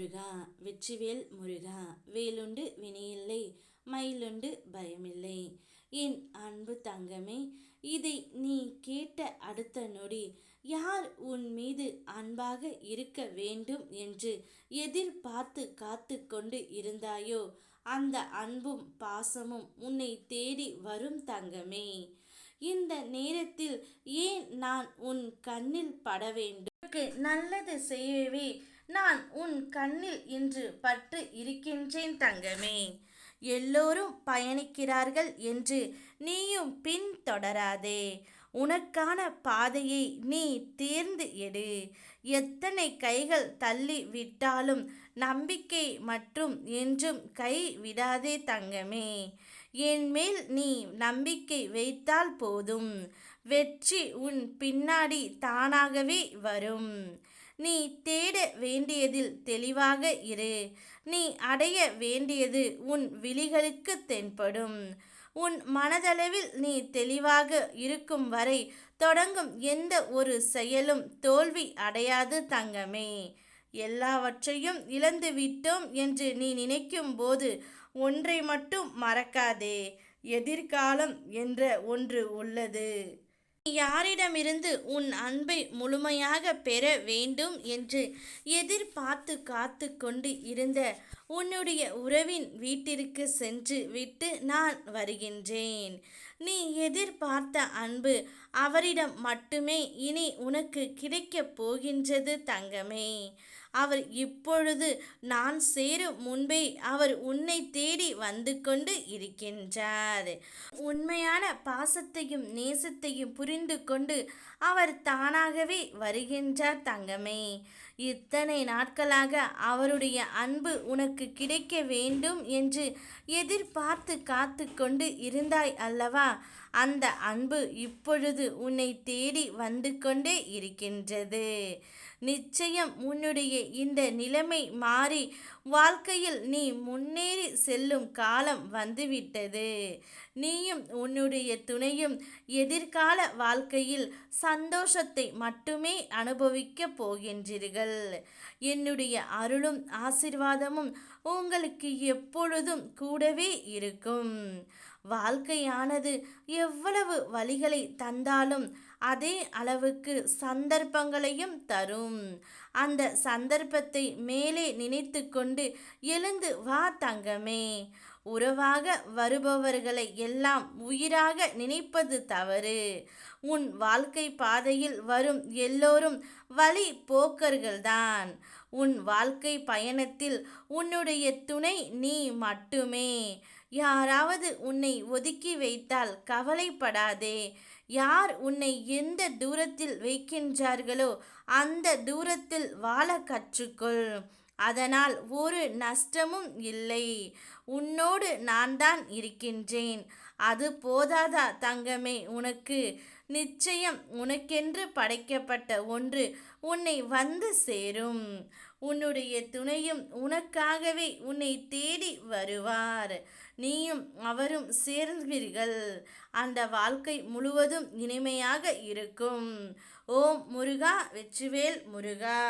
முருகா வெற்றிவேல் முருகா வேலுண்டு வினையில்லை மயிலுண்டு பயமில்லை. என் அன்பு தங்கமே, இதை நீ கேட்ட அடுத்த நொடி யார் உன் மீது அன்பாக இருக்க வேண்டும் என்று எதிர்பார்த்து காத்து கொண்டு இருந்தாயோ அந்த அன்பும் பாசமும் உன்னை தேடி வரும் தங்கமே. இந்த நேரத்தில் ஏன் நான் உன் கண்ணில் பட வேண்டும்? நல்லது செய்யவே நான் உன் கண்ணில் இன்று பற்று இருக்கின்றேன் தங்கமே. எல்லோரும் பயணிக்கிறார்கள் என்று நீயும் பின் தொடராதே. உனக்கான பாதையை நீ தேர்ந்து எடு. எத்தனை கைகள் தள்ளி விட்டாலும் நம்பிக்கை மற்றும் என்றும் கை விடாதே தங்கமே. என் மேல் நீ நம்பிக்கை வைத்தால் போதும், வெற்றி உன் பின்னாடி தானாகவே வரும். நீ தேட வேண்டியதில் தெளிவாக இரு. நீ அடைய வேண்டியது உன் விழிகளுக்கு தென்படும். உன் மனதளவில் நீ தெளிவாக இருக்கும் வரை தொடங்கும் எந்த ஒரு செயலும் தோல்வி அடையாது தங்கமே. எல்லாவற்றையும் இழந்து விட்டோம் என்று நீ நினைக்கும் போது ஒன்றை மட்டும் மறக்காதே, எதிர்காலம் என்ற ஒன்று உள்ளது. யாரிடமிருந்து உன் அன்பை முழுமையாக பெற வேண்டும் என்று எதிர்பார்த்து காத்து கொண்டு இருந்த உன்னுடைய உறவின் வீட்டிற்கு சென்று விட்டு நான் வருகின்றேன். நீ எதிர்பார்த்த அன்பு அவரிடம் மட்டுமே இனி உனக்கு கிடைக்கப் போகின்றது தங்கமே. அவர் இப்பொழுது நான் சேரும் முன்பே அவர் உன்னை தேடி வந்து கொண்டு இருக்கின்றார். உண்மையான பாசத்தையும் நேசத்தையும் புரிந்து கொண்டு அவர் தானாகவே வருகின்றார் தங்கமே. இத்தனை நாட்களாக அவருடைய அன்பு உனக்கு கிடைக்க வேண்டும் என்று எதிர்பார்த்து காத்து கொண்டு இருந்தாய் அல்லவா? அந்த அன்பு இப்பொழுது உன்னை தேடி வந்து கொண்டே இருக்கின்றது. நிச்சயம் உன்னுடைய இந்த நிலைமை மாறி வாழ்க்கையில் நீ முன்னேறி செல்லும் காலம் வந்துவிட்டது. நீயும் உன்னுடைய துணையும் எதிர்கால வாழ்க்கையில் சந்தோஷத்தை மட்டுமே அனுபவிக்கப் போகின்றீர்கள். என்னுடைய அருளும் ஆசீர்வாதமும் உங்களுக்கு எப்பொழுதும் கூடவே இருக்கும். வாழ்க்கையானது எவ்வளவு வழிகளை தந்தாலும் அதே அளவுக்கு சந்தர்ப்பங்களையும் தரும். அந்த சந்தர்ப்பத்தை மேலே நினைத்து கொண்டு எழுந்து வா தங்கமே. உறவாக வருபவர்களை எல்லாம் உயிராக நினைப்பது தவறு. உன் வாழ்க்கை பாதையில் வரும் எல்லோரும் வழி போக்கர்கள்தான். உன் வாழ்க்கை பயணத்தில் உன்னுடைய துணை நீ மட்டுமே. யாராவது உன்னை ஒதுக்கி வைத்தால் கவலைப்படாதே. யார் உன்னை எந்த தூரத்தில் வைக்கின்றார்களோ அந்த தூரத்தில் வாழ கற்றுக்கொள். அதனால் ஒரு நஷ்டமும் இல்லை. உன்னோடு நான் தான் இருக்கின்றேன். அது போதாதா தங்கமே உனக்கு? நிச்சயம் உனக்கென்று படைக்கப்பட்ட ஒன்று உன்னை வந்து சேரும். உன்னுடைய துணையும் உனக்காகவே உன்னை தேடி வருவார். நீயும் அவரும் சேர்வீர்கள். அந்த வாழ்க்கை முழுவதும் இனிமையாக இருக்கும். ஓம் முருகா வெற்றிவேல் முருகா.